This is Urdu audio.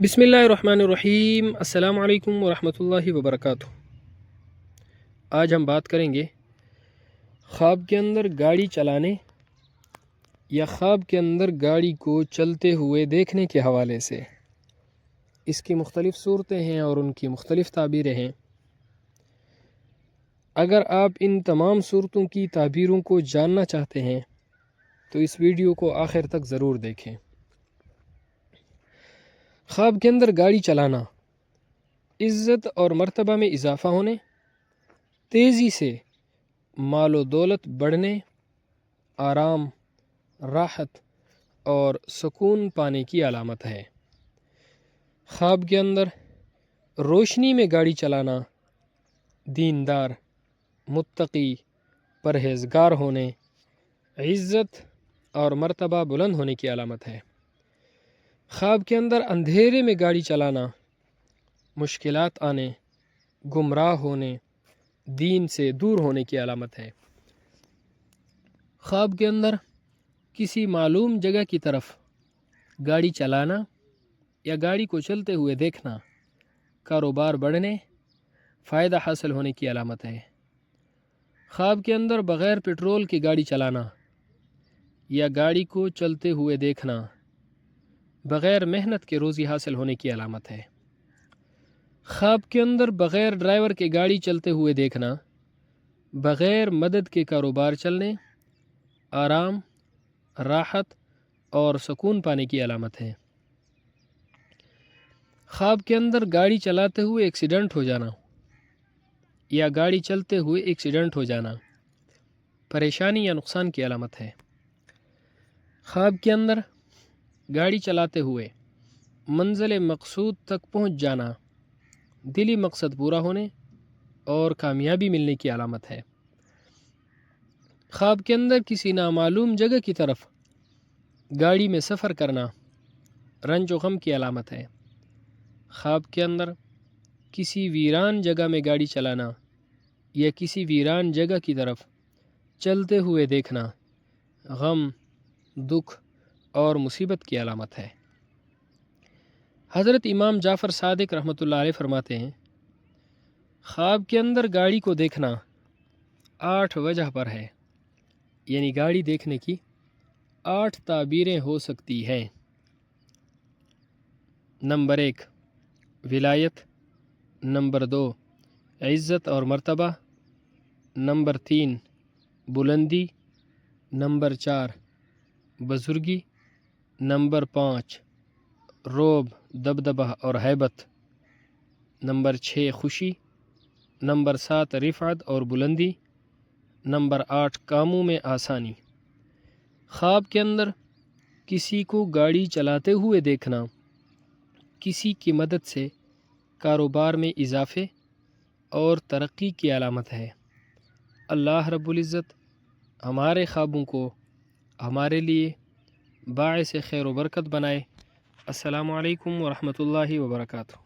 بسم اللہ الرحمن الرحیم۔ السلام علیکم ورحمۃ اللہ وبرکاتہ۔ آج ہم بات کریں گے خواب کے اندر گاڑی چلانے یا خواب کے اندر گاڑی کو چلتے ہوئے دیکھنے کے حوالے سے۔ اس کی مختلف صورتیں ہیں اور ان کی مختلف تعبیریں ہیں۔ اگر آپ ان تمام صورتوں کی تعبیروں کو جاننا چاہتے ہیں تو اس ویڈیو کو آخر تک ضرور دیکھیں۔ خواب کے اندر گاڑی چلانا عزت اور مرتبہ میں اضافہ ہونے، تیزی سے مال و دولت بڑھنے، آرام، راحت اور سکون پانے کی علامت ہے۔ خواب کے اندر روشنی میں گاڑی چلانا دیندار، متقی، پرہیزگار ہونے، عزت اور مرتبہ بلند ہونے کی علامت ہے۔ خواب کے اندر اندھیرے میں گاڑی چلانا مشکلات آنے، گمراہ ہونے، دین سے دور ہونے کی علامت ہے۔ خواب کے اندر کسی معلوم جگہ کی طرف گاڑی چلانا یا گاڑی کو چلتے ہوئے دیکھنا کاروبار بڑھنے، فائدہ حاصل ہونے کی علامت ہے۔ خواب کے اندر بغیر پٹرول کی گاڑی چلانا یا گاڑی کو چلتے ہوئے دیکھنا بغیر محنت کے روزی حاصل ہونے کی علامت ہے۔ خواب کے اندر بغیر ڈرائیور کے گاڑی چلتے ہوئے دیکھنا بغیر مدد کے کاروبار چلنے، آرام، راحت اور سکون پانے کی علامت ہے۔ خواب کے اندر گاڑی چلاتے ہوئے ایکسیڈنٹ ہو جانا یا گاڑی چلتے ہوئے ایکسیڈنٹ ہو جانا پریشانی یا نقصان کی علامت ہے۔ خواب کے اندر گاڑی چلاتے ہوئے منزل مقصود تک پہنچ جانا دلی مقصد پورا ہونے اور کامیابی ملنے کی علامت ہے۔ خواب کے اندر کسی نامعلوم جگہ کی طرف گاڑی میں سفر کرنا رنج و غم کی علامت ہے۔ خواب کے اندر کسی ویران جگہ میں گاڑی چلانا یا کسی ویران جگہ کی طرف چلتے ہوئے دیکھنا غم، دکھ اور مصیبت کی علامت ہے۔ حضرت امام جعفر صادق رحمۃ اللہ علیہ فرماتے ہیں، خواب کے اندر گاڑی کو دیکھنا 8 وجہ پر ہے، یعنی گاڑی دیکھنے کی 8 تعبیریں ہو سکتی ہیں۔ نمبر 1 ولایت، نمبر 2 عزت اور مرتبہ، نمبر 3 بلندی، نمبر 4 بزرگی، نمبر 5 رعب، دبدبہ اور ہیبت، نمبر 6 خوشی، نمبر 7 رفعت اور بلندی، نمبر 8 کاموں میں آسانی۔ خواب کے اندر کسی کو گاڑی چلاتے ہوئے دیکھنا کسی کی مدد سے کاروبار میں اضافے اور ترقی کی علامت ہے۔ اللہ رب العزت ہمارے خوابوں کو ہمارے لیے باعث خیر و برکت بنائے۔ السلام علیکم ورحمۃ اللہ وبرکاتہ۔